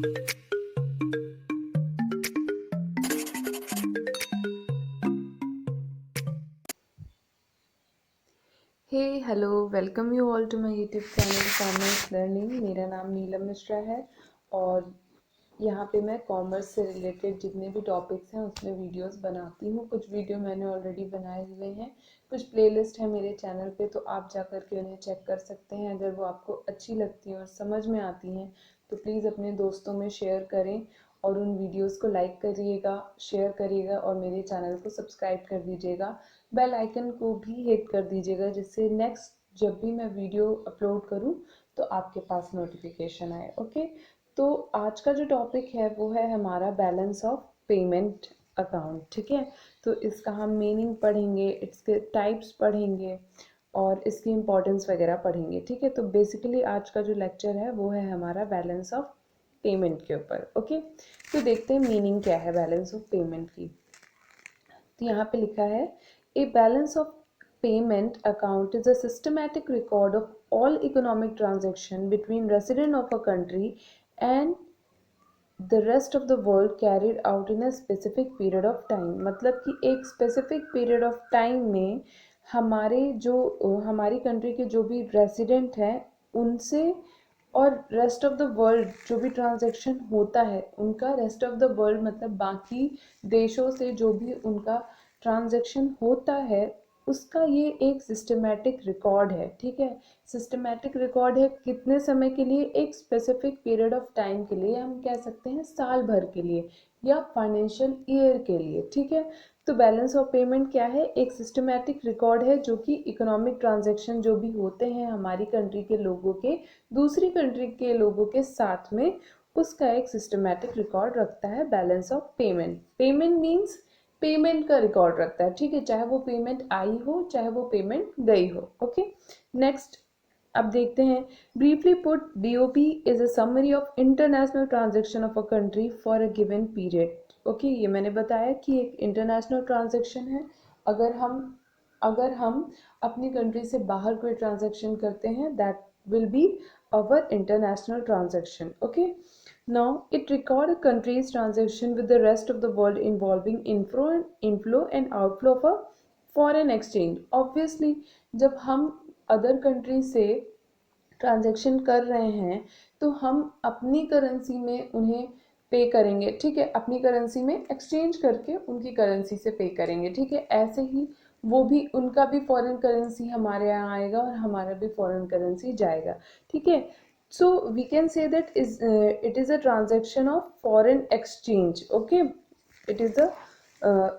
Hey hello, welcome you all to my YouTube channel commerce learning. मेरा नाम नीलम मिश्रा है और यहाँ पे मैं कॉमर्स से रिलेटेड जितने भी टॉपिक्स हैं उसमें वीडियोस बनाती हूँ। कुछ वीडियो मैंने ऑलरेडी बनाए हुए हैं, कुछ प्लेलिस्ट है मेरे चैनल पे, तो आप जा कर के उन्हें चेक कर सकते हैं। अगर वो आपको अच्छी लगती हैं और समझ में आती हैं तो प्लीज़ अपने दोस्तों में शेयर करें और उन वीडियोस को लाइक करिएगा, शेयर करिएगा और मेरे चैनल को सब्सक्राइब कर दीजिएगा। बेल आइकन को भी हिट कर दीजिएगा जिससे नेक्स्ट जब भी मैं वीडियो अपलोड करूं तो आपके पास नोटिफिकेशन आए। ओके, तो आज का जो टॉपिक है वो है हमारा बैलेंस ऑफ पेमेंट अकाउंट। ठीक है, तो इसका हम मीनिंग पढ़ेंगे, इसके टाइप्स पढ़ेंगे और इसकी इम्पोर्टेंस वगैरह पढ़ेंगे। ठीक है, तो बेसिकली आज का जो लेक्चर है वो है हमारा बैलेंस ऑफ पेमेंट के ऊपर। ओके, तो देखते हैं मीनिंग क्या है बैलेंस ऑफ पेमेंट की। तो यहाँ पे लिखा है a balance of payment account is a systematic record of all economic transaction between resident of a country and the rest of the world carried out in a specific period of time. मतलब कि एक specific period of time में हमारी country के जो भी resident हैं उनसे और रेस्ट ऑफ द वर्ल्ड जो भी ट्रांजैक्शन होता है उनका, रेस्ट ऑफ द वर्ल्ड मतलब बाकी देशों से जो भी उनका ट्रांजैक्शन होता है उसका ये एक सिस्टमैटिक रिकॉर्ड है। ठीक है, सिस्टमैटिक रिकॉर्ड है कितने समय के लिए? एक स्पेसिफिक पीरियड ऑफ टाइम के लिए, हम कह सकते हैं साल भर के लिए या फाइनेंशियल ईयर के लिए। ठीक है, तो बैलेंस ऑफ पेमेंट क्या है? एक सिस्टमैटिक रिकॉर्ड है जो कि इकोनॉमिक ट्रांजैक्शन जो भी होते हैं हमारी कंट्री के लोगों के दूसरी कंट्री के लोगों के साथ में, उसका एक सिस्टमैटिक रिकॉर्ड रखता है balance of payment. Payment means payment का रिकॉर्ड रखता है। ठीक है, चाहे वो पेमेंट आई हो चाहे वो पेमेंट गई हो। ओके, नेक्स्ट अब देखते हैं। Briefly put, BOP is a summary of international transaction of a country for a given period. Okay, ये मैंने बताया कि एक इंटरनेशनल ट्रांजैक्शन है। अगर हम अपनी कंट्री से बाहर कोई ट्रांजैक्शन करते हैं that will be our international transaction. Okay, now it record a country's transaction with the rest of the world involving inflow and outflow of a foreign exchange। obviously जब हम अदर कंट्री से transaction कर रहे हैं तो हम अपनी currency में उन्हें पे करेंगे। ठीक है, अपनी करेंसी में एक्सचेंज करके उनकी करेंसी से पे करेंगे। ठीक है, ऐसे ही वो भी, उनका भी फॉरेन करेंसी हमारे यहाँ आएगा और हमारा भी फॉरेन करेंसी जाएगा। ठीक है, so we can say that it is a transaction of foreign exchange. Okay, it is a uh,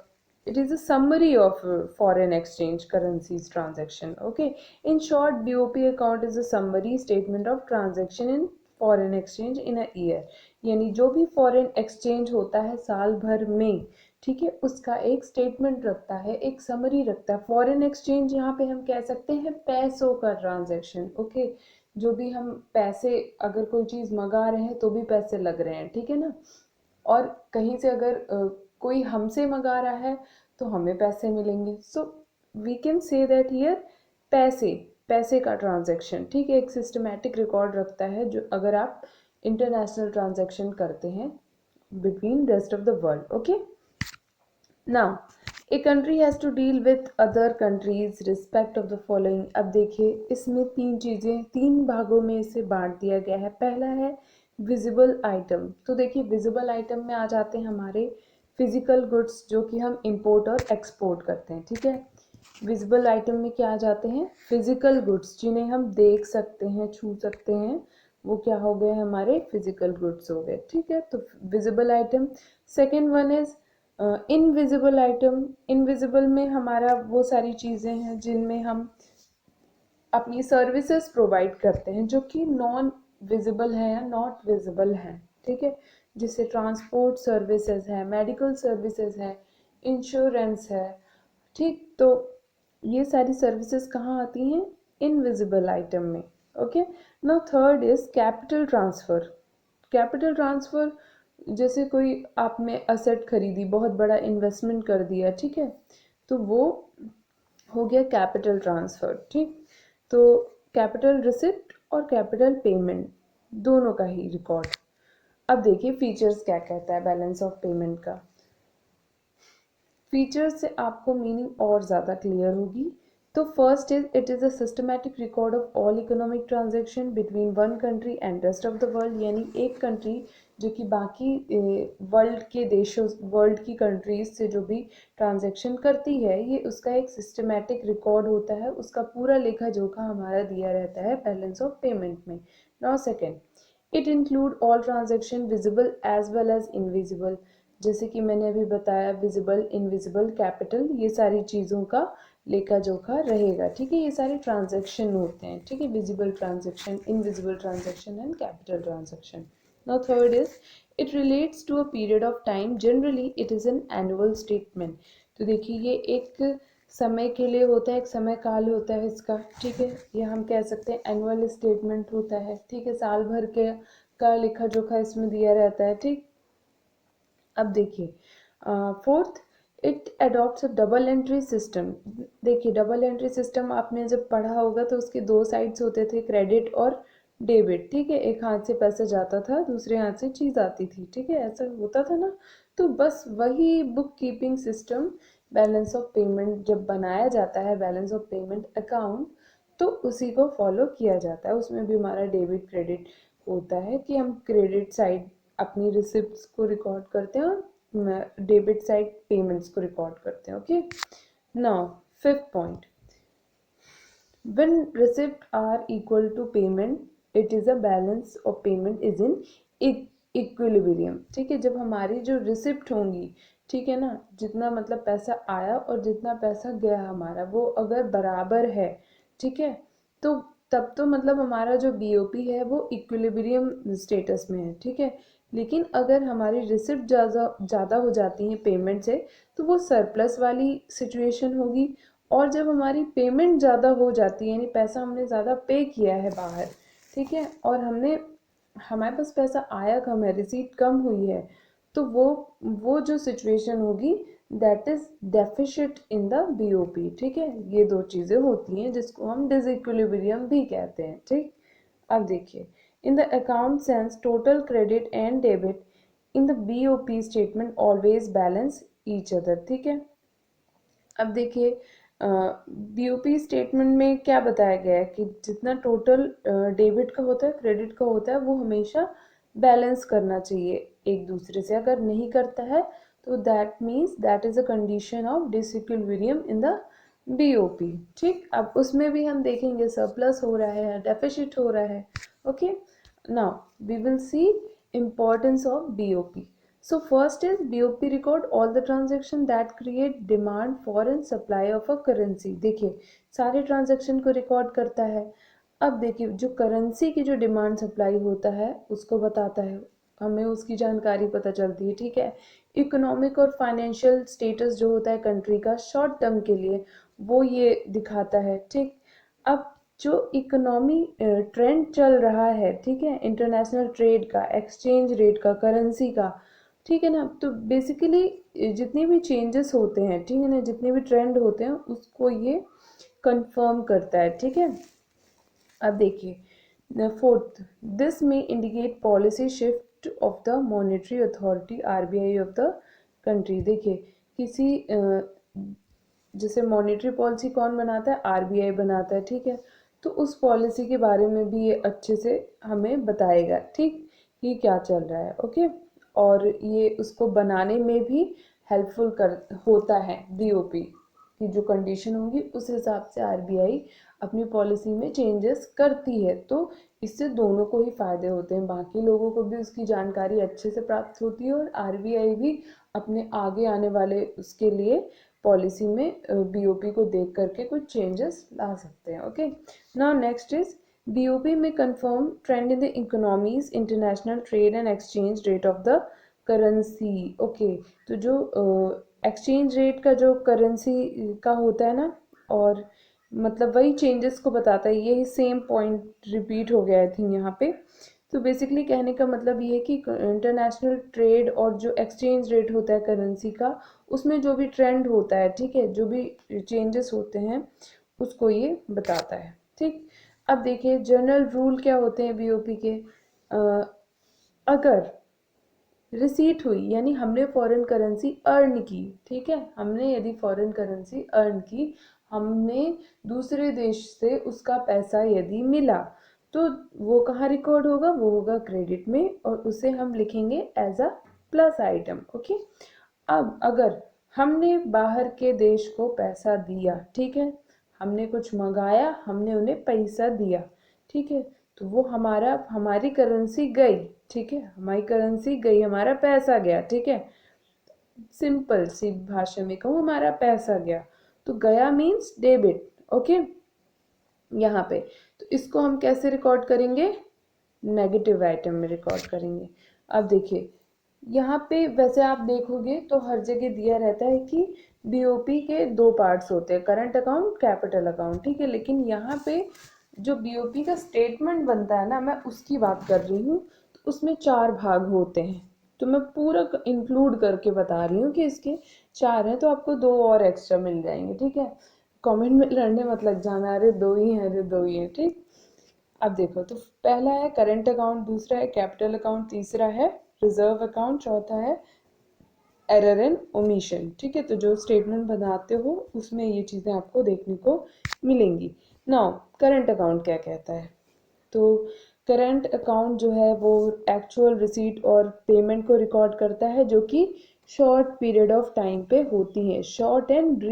it is a summary of foreign exchange currencies transaction. Okay, in short, BOP account is a summary statement of transaction in foreign exchange in a year। यानी जो भी foreign exchange होता है साल भर में, ठीक है, उसका एक स्टेटमेंट रखता है, एक समरी रखता है। फॉरेन एक्सचेंज यहाँ पे हम कह सकते हैं पैसों का ट्रांजैक्शन। ओके, जो भी हम पैसे, अगर कोई चीज़ मंगा रहे हैं तो भी पैसे लग रहे हैं। ठीक है ना, और कहीं से अगर कोई हमसे मंगा रहा है तो हमें पैसे मिलेंगे। So we can say that here पैसे पैसे का ट्रांजैक्शन। ठीक है, एक सिस्टमैटिक रिकॉर्ड रखता है जो अगर आप इंटरनेशनल ट्रांजैक्शन करते हैं between rest of the world. Okay, now a country has to deal with other countries respect of the following. अब देखिए, इसमें तीन चीज़ें, तीन भागों में इसे बांट दिया गया है। पहला है विजिबल आइटम। तो देखिए, विजिबल आइटम में आ जाते हैं हमारे फिजिकल गुड्स जो कि हम इंपोर्ट और एक्सपोर्ट करते हैं। ठीक है, विजिबल आइटम में क्या आ जाते हैं? फिजिकल गुड्स जिन्हें हम देख सकते हैं, छू सकते हैं, वो क्या हो गए? हमारे फिजिकल गुड्स हो गए। ठीक है, तो visible item. Second one is invisible item. Invisible में हमारा वो सारी चीज़ें हैं जिनमें हम अपनी सर्विसेज प्रोवाइड करते हैं जो कि नॉन विजिबल है या नॉट विजिबल हैं। ठीक है, जिससे ट्रांसपोर्ट सर्विसेज है, मेडिकल सर्विसेज है, इंश्योरेंस है। ठीक, तो ये सारी सर्विसेज कहाँ आती हैं? इनविजिबल आइटम में। Okay, now third is capital transfer. Capital transfer जैसे कोई आपने असेट खरीदी, बहुत बड़ा इन्वेस्टमेंट कर दिया, ठीक है, तो वो हो गया कैपिटल ट्रांसफ़र। ठीक, तो कैपिटल रिसिप्ट और कैपिटल पेमेंट दोनों का ही रिकॉर्ड। अब देखिए फीचर्स क्या कहता है बैलेंस ऑफ पेमेंट का। फीचर्स से आपको मीनिंग और ज़्यादा क्लियर होगी। तो first is it is a systematic record of all economic transaction between one country and rest of the world, यानी एक कंट्री जो कि बाकी वर्ल्ड के देशों, वर्ल्ड की कंट्रीज से जो भी ट्रांजेक्शन करती है, ये उसका एक सिस्टमैटिक रिकॉर्ड होता है, उसका पूरा लेखा जोखा हमारा दिया रहता है बैलेंस ऑफ पेमेंट में। Now second, it include all transaction visible as well as invisible, जैसे कि मैंने अभी बताया विजिबल, इनविजिबल, कैपिटल, ये सारी चीज़ों का लेखा जोखा रहेगा। ठीक है, ये सारे ट्रांजैक्शन होते हैं। ठीक है, visible transaction, invisible transaction and capital transaction. Now third is it relates to a period of time, generally it is an annual statement. तो देखिए ये एक समय के लिए होता है, एक समय काल होता है इसका। ठीक है, ये हम कह सकते हैं एनुअल स्टेटमेंट होता है। ठीक है, साल भर के का लेखा जोखा इसमें दिया रहता है। ठीक, अब देखिए fourth, it adopts a double entry system. देखिए डबल एंट्री सिस्टम आपने जब पढ़ा होगा तो उसके दो साइड्स होते थे, क्रेडिट और डेबिट। ठीक है, एक हाथ से पैसा जाता था, दूसरे हाथ से चीज़ आती थी। ठीक है, ऐसा होता था ना। तो बस वही book keeping system balance of payment जब बनाया जाता है, बैलेंस ऑफ पेमेंट अकाउंट, तो उसी को फॉलो किया जाता है। उसमें भी हमारा डेबिट क्रेडिट होता है कि हम क्रेडिट साइड अपनी रिसिप्ट्स को रिकॉर्ड करते हैं और डेबिट साइड पेमेंट्स को रिकॉर्ड करते हैं। Okay, now fifth point, when receipt are equal to payment it is a balance of payment is in equilibrium. ठीक है, जब हमारी जो रिसिप्ट होंगी, ठीक है ना, जितना मतलब पैसा आया और जितना पैसा गया हमारा, वो अगर बराबर है, ठीक है, तो तब तो मतलब हमारा जो बीओपी है वो इक्विलिब्रियम स्टेटस में है। ठीक है, लेकिन अगर हमारी रिसिप्ट ज़्यादा हो जाती है पेमेंट से, तो वो सरप्लस वाली सिचुएशन होगी। और जब हमारी पेमेंट ज़्यादा हो जाती है, यानी पैसा हमने ज़्यादा पे किया है बाहर, ठीक है, और हमारे पास पैसा आया कम है, रिसीट कम हुई है, तो वो जो सिचुएशन होगी that is deficit in the BOP. ठीक है, ये दो चीज़ें होती हैं जिसको हम डिसइक्विलिब्रियम भी कहते हैं। ठीक, अब देखिए in the account sense total credit and debit in the BOP statement always balance each other. ठीक है, अब देखिए बीओपी स्टेटमेंट में क्या बताया गया है कि जितना टोटल डेबिट का होता है, क्रेडिट का होता है, वो हमेशा बैलेंस करना चाहिए एक दूसरे से। अगर नहीं करता है तो that means that is a condition of disequilibrium in the BOP. ठीक, अब उसमें भी हम देखेंगे सरप्लस हो रहा है, डेफिसिट हो रहा है। Okay, now we will see importance of BOP. So first is BOP record all the transaction that create demand for and supply of a currency। देखिए सारे ट्रांजेक्शन को रिकॉर्ड करता है। अब देखिए जो करेंसी की जो डिमांड सप्लाई होता है उसको बताता है, हमें उसकी जानकारी पता चलती है। ठीक है, इकोनॉमिक और फाइनेंशियल स्टेटस जो होता है कंट्री का शॉर्ट टर्म के लिए, वो ये दिखाता है। ठीक, अब जो इकोनॉमी ट्रेंड चल रहा है, ठीक है, इंटरनेशनल ट्रेड का, एक्सचेंज रेट का, करेंसी का, ठीक है ना, तो बेसिकली जितनी भी चेंजेस होते हैं, ठीक है ना, जितने भी ट्रेंड होते हैं उसको ये कंफर्म करता है। ठीक है, अब देखिए फोर्थ, दिस में indicate policy shift of the monetary authority RBI of the country. देखिए किसी जैसे मॉनेटरी पॉलिसी कौन बनाता है, आरबीआई बनाता है। ठीक है, तो उस पॉलिसी के बारे में भी ये अच्छे से हमें बताएगा। ठीक, ये क्या चल रहा है। ओके, और ये उसको बनाने में भी हेल्पफुल कर होता है। बीओपी की जो कंडीशन होगी उस हिसाब से आरबीआई अपनी पॉलिसी में चेंजेस करती है, तो इससे दोनों को ही फायदे होते हैं, बाकी लोगों को भी उसकी जानकारी अच्छे से प्राप्त होती है और आरबीआई भी अपने आगे आने वाले उसके लिए पॉलिसी में बीओपी को देख करके कुछ चेंजेस ला सकते हैं। Okay, now next is BOP में confirm trend in the economies, international trade and exchange rate of the currency. Okay, तो जो एक्सचेंज रेट का जो करेंसी का होता है ना, और मतलब वही चेंजेस को बताता है, यही सेम पॉइंट रिपीट हो गया आई थिंक यहाँ पे। तो बेसिकली कहने का मतलब ये है कि इंटरनेशनल ट्रेड और जो एक्सचेंज रेट होता है करेंसी का, उसमें जो भी ट्रेंड होता है, ठीक है, जो भी चेंजेस होते हैं उसको ये बताता है। ठीक, अब देखिए जनरल रूल क्या होते हैं बीओपी के। अगर रिसीट हुई यानी हमने फॉरेन करेंसी अर्न की, ठीक है, हमने यदि फॉरेन करेंसी अर्न की, हमने दूसरे देश से उसका पैसा यदि मिला, तो वो कहाँ रिकॉर्ड होगा, वो होगा क्रेडिट में, और उसे हम लिखेंगे as a plus item. Okay, अब अगर हमने बाहर के देश को पैसा दिया, ठीक है, हमने कुछ मंगाया, हमने उन्हें पैसा दिया, ठीक है, तो वो हमारी करेंसी गई, ठीक है, हमारी करेंसी गई, हमारा पैसा गया, ठीक है, सिंपल सी भाषा में कहूँ, हमारा पैसा गया, तो गया मीन्स डेबिट। ओके, यहाँ पे तो इसको हम कैसे रिकॉर्ड करेंगे, नेगेटिव आइटम में रिकॉर्ड करेंगे। अब देखिए यहाँ पे वैसे आप देखोगे तो हर जगह दिया रहता है कि बीओपी के दो पार्ट्स होते हैं, करंट अकाउंट, कैपिटल अकाउंट, ठीक है, लेकिन यहाँ पे जो बीओपी का स्टेटमेंट बनता है ना, मैं उसकी बात कर रही हूँ, तो उसमें 4 भाग होते हैं, तो मैं पूरा इंक्लूड करके बता रही हूँ कि इसके 4 हैं, तो आपको 2 और एक्स्ट्रा मिल जाएंगे, ठीक है, कमेंट में लड़ने मत लग जाना, अरे 2 ही हैं, अरे 2 ही हैं, ठीक। अब देखो, तो पहला है करंट अकाउंट, दूसरा है कैपिटल अकाउंट, तीसरा है रिजर्व अकाउंट, चौथा है एरर एंड ओमिशन, ठीक है, तो जो स्टेटमेंट बनाते हो उसमें ये चीज़ें आपको देखने को मिलेंगी। नाउ करंट अकाउंट क्या कहता है, तो करंट अकाउंट जो है वो एक्चुअल रिसीट और पेमेंट को रिकॉर्ड करता है, जो कि शॉर्ट पीरियड ऑफ टाइम पे होती है, short and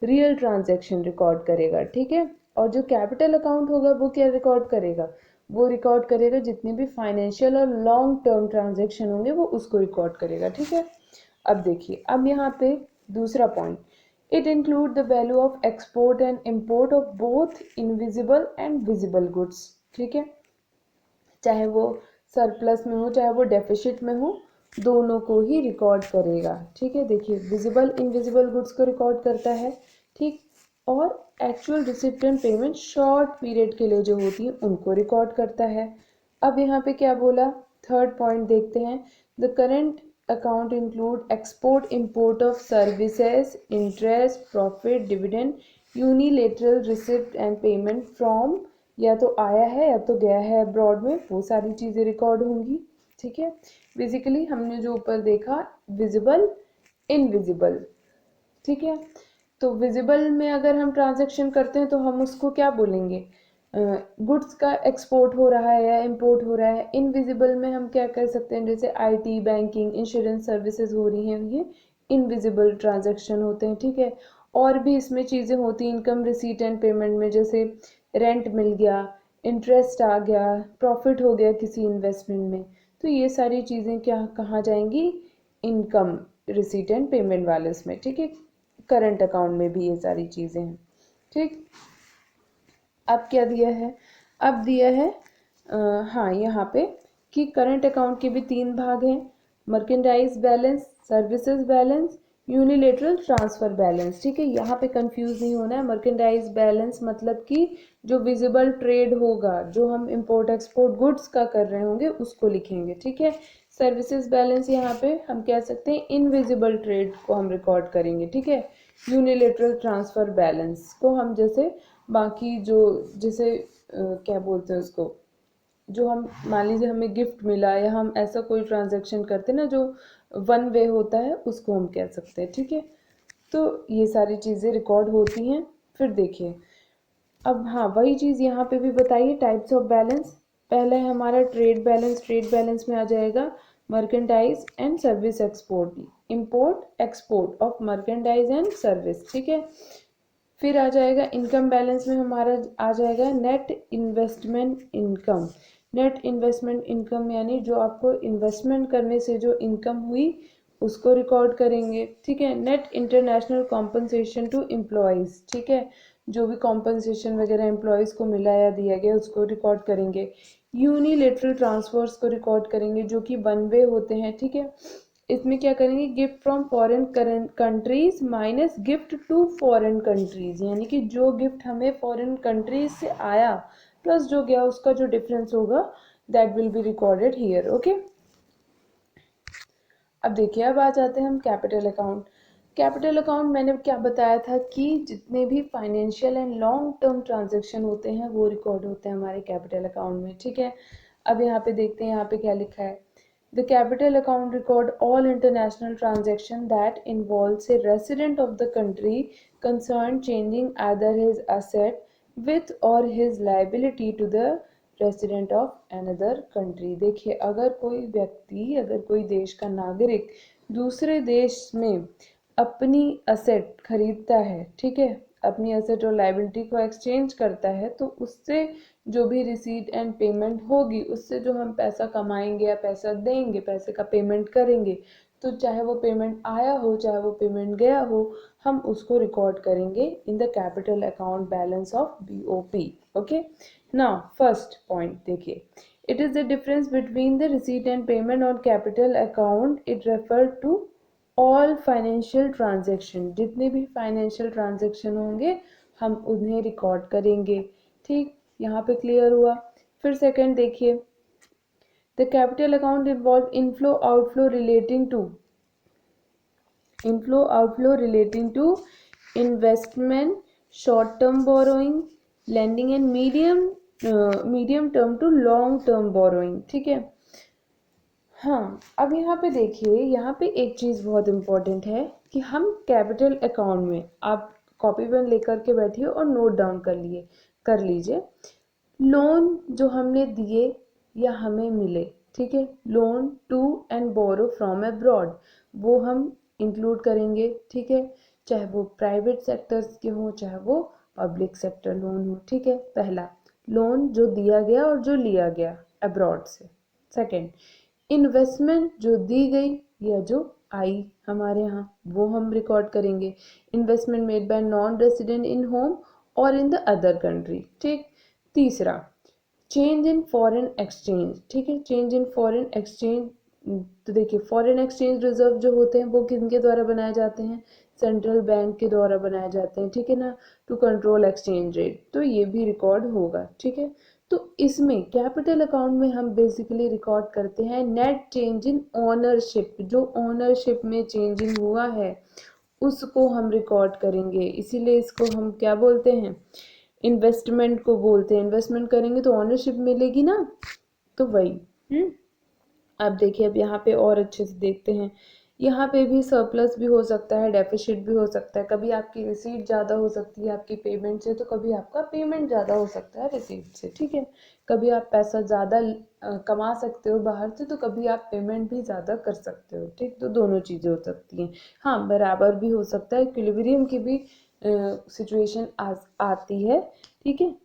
real transaction record करेगा, ठीक है। और जो कैपिटल अकाउंट होगा वो क्या रिकॉर्ड करेगा, वो रिकॉर्ड करेगा जितने भी फाइनेंशियल और लॉन्ग टर्म ट्रांजैक्शन होंगे वो उसको रिकॉर्ड करेगा, ठीक है। अब देखिए, अब यहाँ पे दूसरा point, it include the value of export and import of both invisible and visible goods, ठीक है, चाहे वो सरप्लस में हो चाहे वो डेफिसिट में हो, दोनों को ही रिकॉर्ड करेगा, ठीक है। देखिए विजिबल इनविजिबल गुड्स को रिकॉर्ड करता है, ठीक, और actual receipt and payment short period के लिए जो होती है उनको रिकॉर्ड करता है। अब यहाँ पे क्या बोला, थर्ड पॉइंट देखते हैं, the current account include export import of services, interest, profit, dividend, unilateral receipt and payment from, या तो आया है या तो गया है अब्रॉड में, वो सारी चीज़ें रिकॉर्ड होंगी, ठीक है। बेसिकली हमने जो ऊपर देखा विजिबल इनविजिबल, ठीक है, तो विजिबल में अगर हम ट्रांजैक्शन करते हैं तो हम उसको क्या बोलेंगे, गुड्स का एक्सपोर्ट हो रहा है या इंपोर्ट हो रहा है। इनविजिबल में हम क्या कर सकते हैं, जैसे आईटी, बैंकिंग, इंश्योरेंस सर्विसेज हो रही हैं, ये इनविजिबल ट्रांजैक्शन होते हैं, ठीक है। और भी इसमें चीज़ें होती हैं इनकम रिसीट एंड पेमेंट में, जैसे रेंट मिल गया, इंटरेस्ट आ गया, प्रॉफिट हो गया किसी इन्वेस्टमेंट में, तो ये सारी चीज़ें क्या कहाँ जाएंगी, इनकम रिसीट एंड पेमेंट वाले इसमें, ठीक है। करंट अकाउंट में भी ये सारी चीज़ें हैं, ठीक। अब क्या दिया है, अब दिया है हाँ यहाँ पे कि करंट अकाउंट के भी 3 भाग हैं, merchandise balance, services balance, unilateral transfer balance, ठीक है। यहाँ पे कंफ्यूज नहीं होना है, मर्केंडाइज बैलेंस मतलब कि जो विजिबल ट्रेड होगा, जो हम इंपोर्ट एक्सपोर्ट गुड्स का कर रहे होंगे उसको लिखेंगे, ठीक है। सर्विसेज बैलेंस यहाँ पे हम कह सकते हैं इनविजिबल ट्रेड को हम रिकॉर्ड करेंगे, ठीक है। यूनिलेटरल ट्रांसफर बैलेंस को हम जैसे बाकी जो जैसे क्या बोलते हैं उसको, जो हम मान लीजिए हमें गिफ्ट मिला या हम ऐसा कोई ट्रांजैक्शन करते हैं ना जो वन वे होता है, उसको हम कह सकते हैं, ठीक है। तो ये सारी चीज़ें रिकॉर्ड होती हैं। फिर देखिए, अब हाँ वही चीज़ यहाँ पे भी बताइए, टाइप्स ऑफ बैलेंस। पहला है हमारा ट्रेड बैलेंस, ट्रेड बैलेंस में आ जाएगा merchandise and service export, import export of merchandise and service, ठीक है। फिर आ जाएगा इनकम बैलेंस में हमारा आ जाएगा net investment income, net investment income यानी जो आपको इन्वेस्टमेंट करने से जो इनकम हुई उसको रिकॉर्ड करेंगे, ठीक है। Net international compensation to employees, ठीक है, जो भी कॉम्पनसेशन वगैरह एम्प्लॉयज़ को मिला या दिया गया उसको रिकॉर्ड करेंगे। यूनिलेटरल ट्रांसफर्स को रिकॉर्ड करेंगे जो कि वन वे होते हैं, ठीक है। इसमें क्या करेंगे, gift from foreign countries minus gift to foreign countries, यानी कि जो गिफ्ट हमें फॉरेन कंट्रीज से आया प्लस जो गया उसका जो डिफरेंस होगा that will be recorded here, okay. अब देखिए, अब आ जाते हैं हम कैपिटल अकाउंट। कैपिटल अकाउंट मैंने क्या बताया था कि जितने भी financial and long term transaction होते हैं वो रिकॉर्ड होते हैं हमारे कैपिटल अकाउंट में, ठीक है। अब यहाँ पे देखते हैं यहाँ पे क्या लिखा है, The capital account record all international transaction that involves a resident of the country concerned changing either his asset with or his liability to the resident of another country. देखिए अगर कोई व्यक्ति, अगर कोई देश का नागरिक दूसरे देश में अपनी असेट खरीदता है, ठीक है, अपनी असेट और लाइबिलिटी को एक्सचेंज करता है, तो उससे जो भी रिसीट एंड पेमेंट होगी, उससे जो हम पैसा कमाएंगे या पैसा देंगे, पैसे का पेमेंट करेंगे, तो चाहे वो पेमेंट आया हो चाहे वो पेमेंट गया हो, हम उसको रिकॉर्ड करेंगे in the capital account balance of BOP। Okay, now first point देखिए, it is the difference between the receipt and payment on capital account. It refer to all financial transaction, जितने भी financial transaction होंगे हम उन्हें record करेंगे। ठीक, यहाँ पे क्लियर हुआ। फिर सेकंड देखिए, the capital account involve inflow outflow relating to investment, short term borrowing, lending and medium term to long term borrowing। ठीक है, हाँ अब यहाँ पे देखिए, यहाँ पे एक चीज़ बहुत इम्पोर्टेंट है कि हम कैपिटल अकाउंट में, आप कॉपी पेन लेकर के बैठिए और नोट डाउन कर लीजिए, लोन जो हमने दिए या हमें मिले, ठीक है, loan to and borrow from abroad, वो हम इंक्लूड करेंगे। ठीक है, चाहे वो प्राइवेट सेक्टर्स के हों चाहे वो पब्लिक सेक्टर लोन हो। ठीक है, पहला लोन जो दिया गया और जो लिया गया अब्रॉड से। सेकंड, इन्वेस्टमेंट जो दी गई या जो आई हमारे यहाँ, वो हम रिकॉर्ड करेंगे। Investment made by non resident in home और इन द अदर कंट्री। ठीक, तीसरा चेंज इन फॉरेन एक्सचेंज। ठीक है, चेंज इन फॉरेन एक्सचेंज, तो देखिए फॉरेन एक्सचेंज रिजर्व जो होते हैं वो किनके द्वारा बनाए जाते हैं, सेंट्रल बैंक के द्वारा बनाए जाते हैं। ठीक है ना, टू कंट्रोल एक्सचेंज रेट, तो ये भी रिकॉर्ड होगा। ठीक है, तो इसमें कैपिटल अकाउंट में हम बेसिकली रिकॉर्ड करते हैं नेट चेंज इन ओनरशिप, जो ओनरशिप में चेंजिंग हुआ है उसको हम रिकॉर्ड करेंगे, इसीलिए इसको हम क्या बोलते हैं, इन्वेस्टमेंट को बोलते हैं। इन्वेस्टमेंट करेंगे तो ओनरशिप मिलेगी ना, तो वही। अब देखिए, अब यहाँ पे और अच्छे से देखते हैं, यहाँ पे भी सरप्लस भी हो सकता है, डेफिसिट भी हो सकता है। कभी आपकी रिसीट ज़्यादा हो सकती है आपकी पेमेंट से, तो कभी आपका पेमेंट ज़्यादा हो सकता है रिसीट से। ठीक है, कभी आप पैसा ज़्यादा कमा सकते हो बाहर से, तो कभी आप पेमेंट भी ज़्यादा कर सकते हो। ठीक, तो दोनों चीज़ें हो सकती हैं। हाँ, बराबर भी हो सकता है, इक्विलिब्रियम की भी सिचुएशन आती है। ठीक है,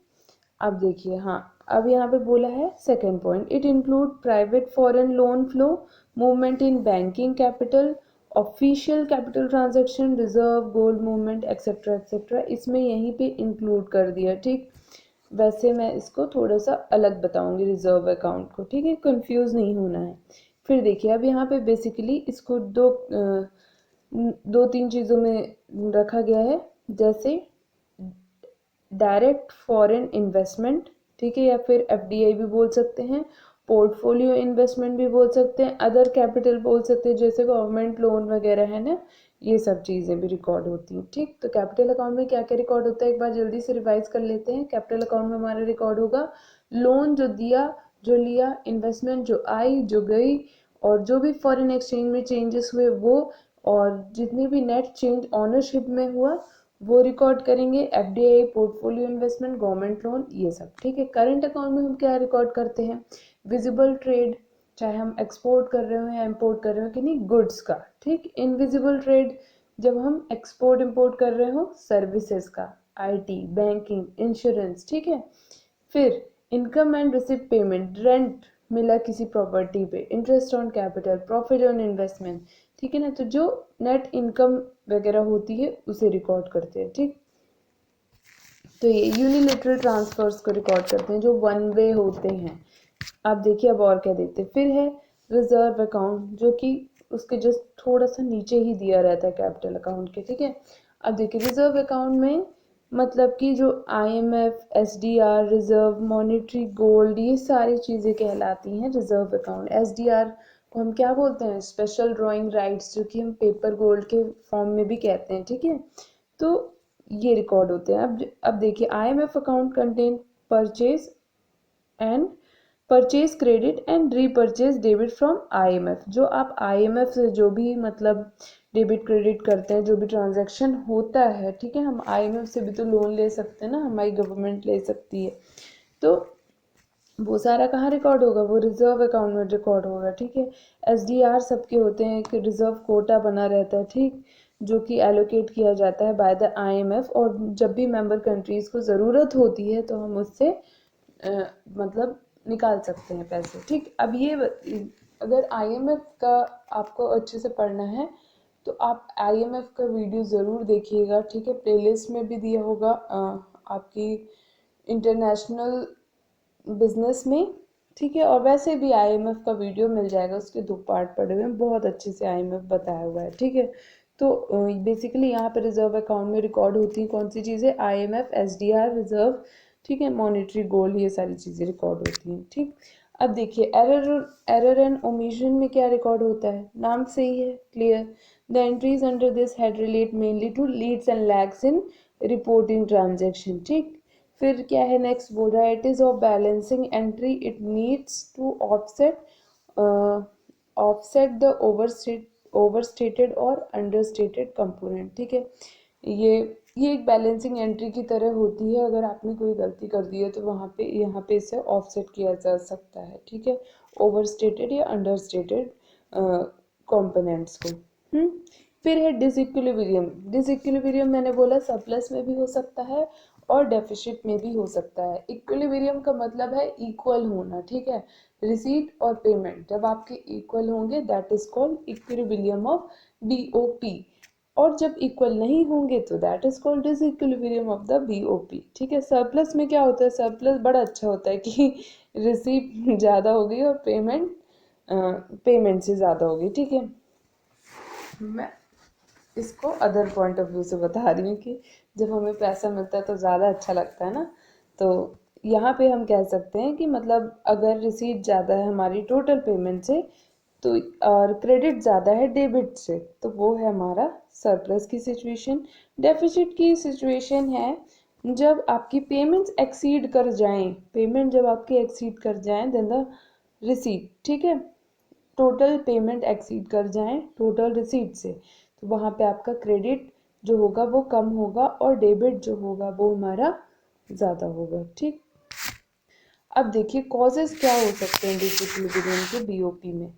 अब देखिए, हाँ अब यहाँ पे बोला है second point, it include private foreign loan flow, movement in banking capital, official capital transaction, reserve gold movement etcetera etcetera, इसमें यहीं पे इंक्लूड कर दिया। ठीक, वैसे मैं इसको थोड़ा सा अलग बताऊंगी रिजर्व अकाउंट को। ठीक है, कंफ्यूज नहीं होना है। फिर देखिए, अब यहाँ पे बेसिकली इसको दो तीन चीज़ों में रखा गया है, जैसे डायरेक्ट फॉरेन इन्वेस्टमेंट, ठीक है, या फिर FDI भी बोल सकते हैं, पोर्टफोलियो इन्वेस्टमेंट भी बोल सकते हैं, अदर कैपिटल बोल सकते हैं, जैसे गवर्नमेंट लोन वगैरह है ना, ये सब चीज़ें भी रिकॉर्ड होती हैं। ठीक, तो कैपिटल अकाउंट में क्या क्या रिकॉर्ड होता है एक बार जल्दी से रिवाइज कर लेते हैं। कैपिटल अकाउंट में हमारा रिकॉर्ड होगा लोन जो दिया जो लिया, इन्वेस्टमेंट जो आई जो गई, और जो भी फॉरेन एक्सचेंज में चेंजेस हुए वो, और जितनी भी नेट चेंज ऑनरशिप में हुआ वो रिकॉर्ड करेंगे। FDI, portfolio investment, government loan, ये सब। ठीक है, करंट अकाउंट में हम क्या रिकॉर्ड करते हैं, विजिबल ट्रेड, चाहे हम एक्सपोर्ट कर रहे हो या इम्पोर्ट कर रहे हो कि नहीं, गुड्स का। ठीक, इनविजिबल ट्रेड जब हम एक्सपोर्ट इम्पोर्ट कर रहे हो सर्विसेज का, IT, बैंकिंग, इंश्योरेंस। ठीक है, फिर income and receipt payment, rent मिला किसी प्रॉपर्टी पे, interest on capital, profit on investment. ठीक है ना, तो जो नेट इनकम वगैरह होती है उसे रिकॉर्ड करते हैं। ठीक, तो ये यूनिलेटरल ट्रांसफर्स को रिकॉर्ड करते हैं जो वन वे होते हैं। आप देखिए, अब और क्या देते हैं, फिर है रिजर्व अकाउंट, जो कि उसके जस्ट थोड़ा सा नीचे ही दिया रहता है कैपिटल अकाउंट के। ठीक है, अब देखिए रिजर्व अकाउंट में मतलब कि जो IMF, SDR, reserve monetary, gold, ये सारी चीज़ें कहलाती हैं रिजर्व अकाउंट। SDR को हम क्या बोलते हैं, स्पेशल ड्राइंग राइट्स, जो कि हम पेपर गोल्ड के फॉर्म में भी कहते हैं। ठीक है, तो ये रिकॉर्ड होते हैं। अब देखिए, IMF account contain purchase and purchase credit and repurchase debit from IMF. जो आप आईएमएफ से जो भी मतलब डेबिट क्रेडिट करते हैं, जो भी ट्रांजैक्शन होता है, ठीक है, हम आईएमएफ से भी तो लोन ले सकते हैं ना, हमारी गवर्नमेंट ले सकती है, तो वो सारा कहाँ रिकॉर्ड होगा, वो रिजर्व अकाउंट में रिकॉर्ड होगा, ठीक है। एसडीआर सबके होते हैं, एक रिजर्व कोटा बना रहता है, ठीक, जो कि एलोकेट किया जाता है बाय द आईएमएफ, और जब भी मेंबर कंट्रीज को ज़रूरत होती है तो हम उससे मतलब निकाल सकते हैं पैसे, ठीक। अब ये अगर आईएमएफ का आपको अच्छे से पढ़ना है तो आप आईएमएफ का वीडियो ज़रूर देखिएगा, ठीक है, प्लेलिस्ट में भी दिया होगा आपकी इंटरनेशनल बिजनेस में, ठीक है, और वैसे भी आईएमएफ का वीडियो मिल जाएगा, उसके 2 पार्ट पड़े हुए हैं, बहुत अच्छे से आईएमएफ बताया हुआ है, ठीक है। तो बेसिकली यहाँ पे रिजर्व अकाउंट में रिकॉर्ड होती हैं कौन सी चीज़ें, आईएमएफ, एसडीआर, रिजर्व, ठीक है, मॉनेटरी गोल, ये सारी चीज़ें रिकॉर्ड होती हैं, ठीक। अब देखिए एरर एंड ओमिशन में क्या रिकॉर्ड होता है, नाम से ही है clear. The entries under this head relate mainly to leads and lags in reporting transaction, ठीक। फिर क्या है, नेक्स्ट बोल रहा है it is of balancing entry, it needs to offset the overstated और अंडरस्टेटेड कंपोनेंट, ठीक है। ये ये एक बैलेंसिंग एंट्री की तरह होती है, अगर आपने कोई गलती कर दी है तो वहाँ पे यहाँ पे इसे ऑफसेट किया जा सकता है, ठीक है, ओवरस्टेटेड या अंडरस्टेटेड कंपोनेंट्स को। फिर है डिसइक्विलिब्रियम। डिसइक्विलिब्रियम मैंने बोला सरप्लस में भी हो सकता है और डेफिसिट में भी हो सकता है। इक्विलिब्रियम का मतलब है इक्वल होना, ठीक है, रिसीट और पेमेंट जब आपके इक्वल होंगे that is called equilibrium of BOP, और जब इक्वल नहीं होंगे तो that is called disequilibrium of the BOP, ठीक है। सरप्लस में क्या होता है, सरप्लस बड़ा अच्छा होता है कि रिसीट ज़्यादा हो गई और पेमेंट से ज़्यादा हो गई, ठीक है। मैं इसको अदर पॉइंट ऑफ व्यू से बता रही हूँ कि जब हमें पैसा मिलता है तो ज़्यादा अच्छा लगता है ना, तो यहाँ पे हम कह सकते हैं कि मतलब अगर रिसीट ज़्यादा है हमारी टोटल पेमेंट से तो, और क्रेडिट ज़्यादा है डेबिट से, तो वो है हमारा सरप्लस की सिचुएशन। डेफिसिट की सिचुएशन है जब आपकी पेमेंट्स एक्सीड कर जाएं, पेमेंट जब आपकी एक्सीड कर जाएं देन द रिसीट, ठीक है, टोटल पेमेंट एक्सीड कर जाएं टोटल रिसीट से, तो वहाँ पे आपका क्रेडिट जो होगा वो कम होगा और डेबिट जो होगा वो हमारा ज़्यादा होगा, ठीक। अब देखिए कॉजेज क्या हो सकते हैं डिसइक्विलिब्रियम के बीओपी में,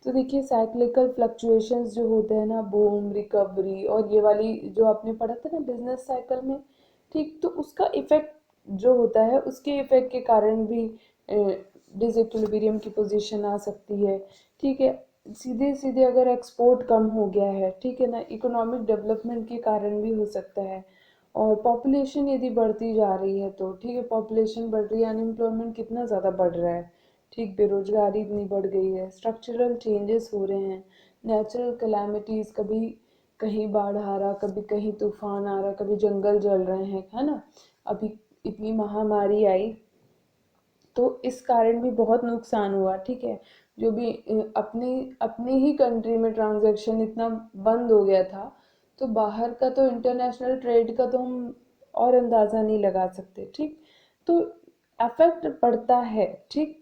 तो देखिए साइक्लिकल फ्लक्चुएशंस जो होते हैं ना, बूम रिकवरी, और ये वाली जो आपने पढ़ा था ना बिजनेस साइकिल में, ठीक, तो उसका इफेक्ट जो होता है उसके इफेक्ट के कारण भी डिसइक्विलिब्रियम की पोजीशन आ सकती है, ठीक है। सीधे सीधे अगर एक्सपोर्ट कम हो गया है, ठीक है ना, इकोनॉमिक डेवलपमेंट के कारण भी हो सकता है, और पॉपुलेशन यदि बढ़ती जा रही है तो, ठीक है, पॉपुलेशन बढ़ रही है, अनएम्प्लॉयमेंट कितना ज़्यादा बढ़ रहा है, ठीक, बेरोजगारी इतनी बढ़ गई है, स्ट्रक्चरल चेंजेस हो रहे हैं, नेचुरल कैलामिटीज़, कभी कहीं बाढ़ आ रहा, कभी कहीं तूफान आ रहा, कभी जंगल जल रहे हैं, है ना, अभी इतनी महामारी आई तो इस कारण भी बहुत नुकसान हुआ, ठीक है। जो भी अपने अपने ही कंट्री में ट्रांजैक्शन इतना बंद हो गया था, तो बाहर का तो इंटरनेशनल ट्रेड का तो हम और अंदाज़ा नहीं लगा सकते, ठीक। तो अफेक्ट पड़ता है, ठीक,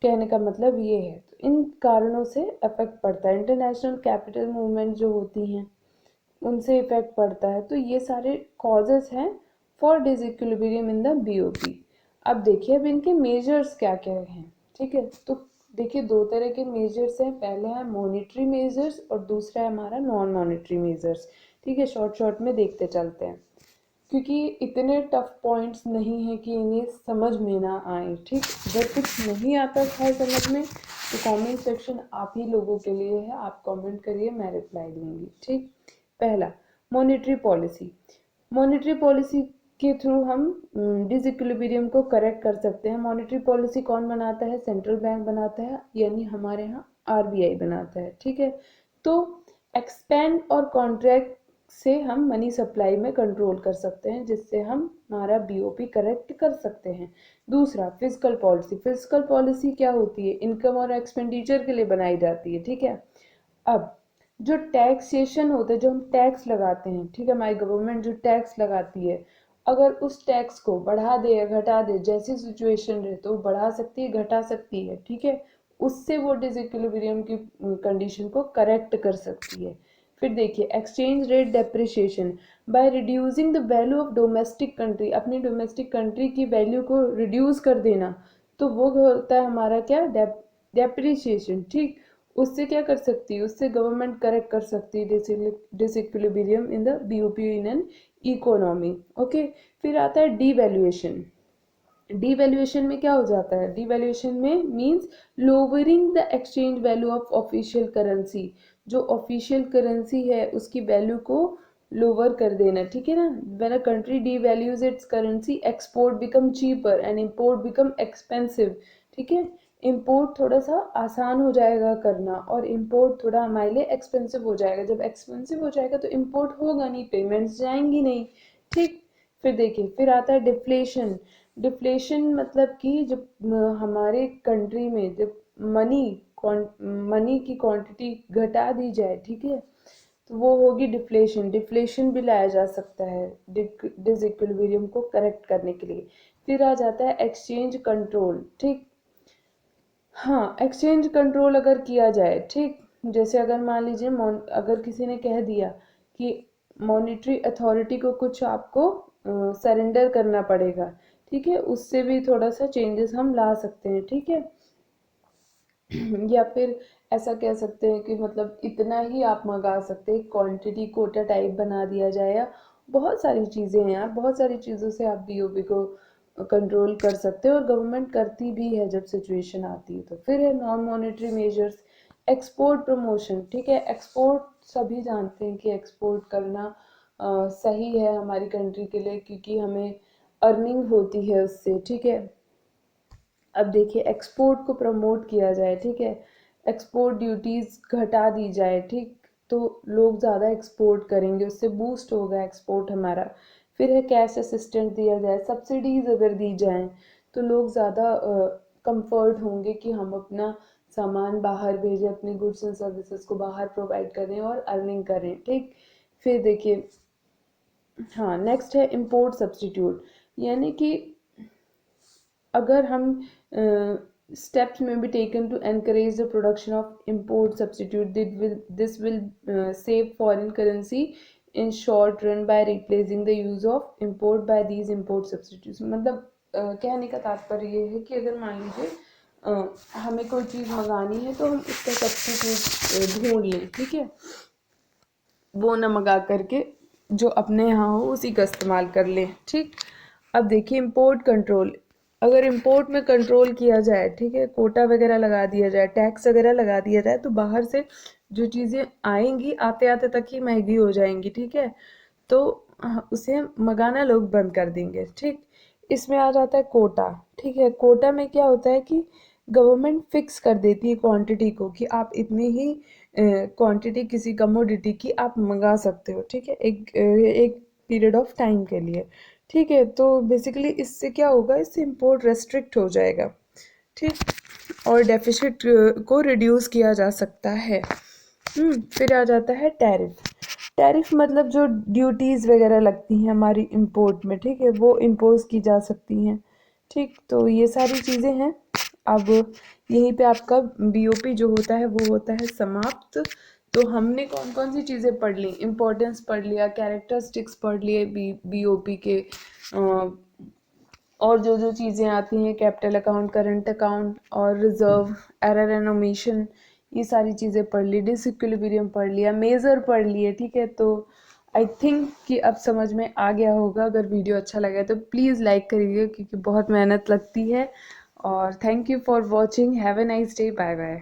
कहने का मतलब ये है, तो इन कारणों से अफेक्ट पड़ता है, इंटरनेशनल कैपिटल मूवमेंट जो होती हैं उनसे इफेक्ट पड़ता है, तो ये सारे कॉजेज हैं for disequilibrium in the BOP. अब देखिए अब इनके मेजर्स क्या क्या हैं, ठीक है, तो देखिए 2 तरह के मेजर्स हैं, पहले है मॉनिटरी मेजर्स और दूसरा है हमारा नॉन मॉनिटरी मेजर्स, ठीक है, शॉर्ट शॉर्ट में देखते चलते हैं क्योंकि इतने टफ पॉइंट्स नहीं है कि इन्हें समझ में ना आए, ठीक। अगर कुछ नहीं आता था समझ में तो कमेंट सेक्शन आप ही लोगों के लिए है, आप कमेंट करिए मैं रिप्लाई दूंगी, ठीक। पहला मॉनेटरी पॉलिसी, मॉनेटरी पॉलिसी के थ्रू हम डिसइक्विलिब्रियम को करेक्ट कर सकते हैं। मॉनेटरी पॉलिसी कौन बनाता है, सेंट्रल बैंक बनाता है, यानी हमारे यहाँ आरबीआई बनाता है, ठीक है। तो एक्सपेंड और कॉन्ट्रैक्ट से हम मनी सप्लाई में कंट्रोल कर सकते हैं, जिससे हम हमारा बीओपी करेक्ट कर सकते हैं। दूसरा फिजिकल पॉलिसी, फिजिकल पॉलिसी क्या होती है, इनकम और एक्सपेंडिचर के लिए बनाई जाती है, ठीक है। अब जो टैक्सेशन होता है, जो हम टैक्स लगाते हैं, ठीक है, हमारी गवर्नमेंट जो टैक्स लगाती है अगर उस टैक्स को बढ़ा दे या घटा दे, जैसी सिचुएशन रहे, तो बढ़ा सकती है, घटा सकती है, ठीक है। उससे वो डिसइक्विलिब्रियम की कंडीशन को करेक्ट कर सकती है। फिर देखिए exchange rate depreciation, by reducing the value of domestic country, अपनी डोमेस्टिक कंट्री की वैल्यू को रिड्यूस कर देना, तो वो होता है हमारा क्या, डेप्रिसिएशन, ठीक। उससे क्या कर सकती है, उससे गवर्नमेंट करेक्ट कर सकती है disequilibrium in the BOP in an economy, okay. फिर आता है डीवैल्यूएशन। डीवैल्यूएशन में क्या हो जाता है, डीवैल्यूएशन में means lowering the exchange value of official currency, जो ऑफिशियल करेंसी है उसकी वैल्यू को लोअर कर देना, ठीक है ना। When a country devalues its currency, export become cheaper and import become expensive, ठीक है। इंपोर्ट थोड़ा सा आसान हो जाएगा करना और इंपोर्ट थोड़ा हमारे लिए एक्सपेंसिव हो जाएगा। जब एक्सपेंसिव हो जाएगा तो इंपोर्ट होगा नहीं, पेमेंट्स जाएंगी नहीं, ठीक। फिर देखिए फिर आता है डिफ्लेशन। डिफ्लेशन मतलब कि जब हमारे कंट्री में जब मनी मनी की क्वांटिटी घटा दी जाए, ठीक है, तो वो होगी डिफ्लेशन। डिफ्लेशन भी लाया जा सकता है डिसइक्विलिब्रियम को करेक्ट करने के लिए। फिर आ जाता है एक्सचेंज कंट्रोल, ठीक। हाँ, एक्सचेंज कंट्रोल अगर किया जाए, ठीक, जैसे अगर मान लीजिए अगर किसी ने कह दिया कि मॉनेटरी अथॉरिटी को कुछ आपको सरेंडर करना पड़ेगा, ठीक है, उससे भी थोड़ा सा चेंजेस हम ला सकते हैं, ठीक है। या फिर ऐसा कह सकते हैं कि मतलब इतना ही आप मंगा सकते हैं, क्वांटिटी कोटा टाइप बना दिया जाए, या बहुत सारी चीज़ें हैं यार, बहुत सारी चीज़ों से आप बीओबी को कंट्रोल कर सकते हो और गवर्नमेंट करती भी है जब सिचुएशन आती है तो। फिर है non monetary measures, export promotion, ठीक है। एक्सपोर्ट सभी जानते हैं कि एक्सपोर्ट करना सही है हमारी कंट्री के लिए, क्योंकि हमें अर्निंग होती है उससे, ठीक है। अब देखिए एक्सपोर्ट को प्रमोट किया जाए, ठीक है, एक्सपोर्ट ड्यूटीज घटा दी जाए, ठीक, तो लोग ज़्यादा एक्सपोर्ट करेंगे, उससे बूस्ट होगा एक्सपोर्ट हमारा। फिर है कैश असिस्टेंट दिया जाए, सब्सिडीज अगर दी जाएं तो लोग ज़्यादा कंफर्ट होंगे कि हम अपना सामान बाहर भेजें, अपनी गुड्स एंड सर्विसेज को बाहर प्रोवाइड करें और अर्निंग करें, ठीक। फिर देखिए हाँ नेक्स्ट है इम्पोर्ट सब्सटीट्यूट, यानी कि अगर हम steps may be taken to encourage the production of import substitute, this will save foreign currency in short run by replacing the use of import by these import substitutes। मतलब कहने का तात्पर्य ये है कि अगर मान लीजिए हमें कोई चीज़ मंगानी है तो हम उसका सब्स्टिट्यूट ढूंढ लें, ठीक है, वो न मंगा करके जो अपने यहाँ हो उसी का इस्तेमाल कर लें, ठीक। अब देखिए इंपोर्ट कंट्रोल, अगर इंपोर्ट में कंट्रोल किया जाए, ठीक है, कोटा वगैरह लगा दिया जाए, टैक्स वगैरह लगा दिया जाए, तो बाहर से जो चीज़ें आएंगी आते आते तक ही महंगी हो जाएंगी, ठीक है, तो उसे मंगाना लोग बंद कर देंगे, ठीक। इसमें आ जाता है कोटा, ठीक है। कोटा में क्या होता है कि गवर्नमेंट फिक्स कर देती है क्वांटिटी को कि आप इतनी ही क्वांटिटी किसी कमोडिटी की आप मंगा सकते हो, ठीक है, एक पीरियड ऑफ टाइम के लिए, ठीक है। तो बेसिकली इससे क्या होगा, इससे इंपोर्ट रेस्ट्रिक्ट हो जाएगा, ठीक, और डेफिसिट को रिड्यूस किया जा सकता है। फिर आ जाता है टैरिफ। टैरिफ मतलब जो ड्यूटीज़ वगैरह लगती हैं हमारी इंपोर्ट में, ठीक है, वो इम्पोज की जा सकती हैं, ठीक। तो ये सारी चीज़ें हैं। अब यहीं पे आपका बीओपी जो होता है वो होता है समाप्त। तो हमने कौन कौन सी चीज़ें पढ़ ली, इम्पोर्टेंस पढ़ लिया, कैरेक्टरिस्टिक्स पढ़ लिए बीओपी के, और जो जो चीज़ें आती हैं कैपिटल अकाउंट, करंट अकाउंट और रिजर्व, एरर एंड ओमिशन, ये सारी चीज़ें पढ़ ली, डिसइक्विलिब्रियम पढ़ लिया, मेजर पढ़ लिए, ठीक है। तो आई थिंक कि अब समझ में आ गया होगा। अगर वीडियो अच्छा लगा तो प्लीज़ लाइक करिएगा क्योंकि बहुत मेहनत लगती है। और thank you for watching, have a nice day, bye bye.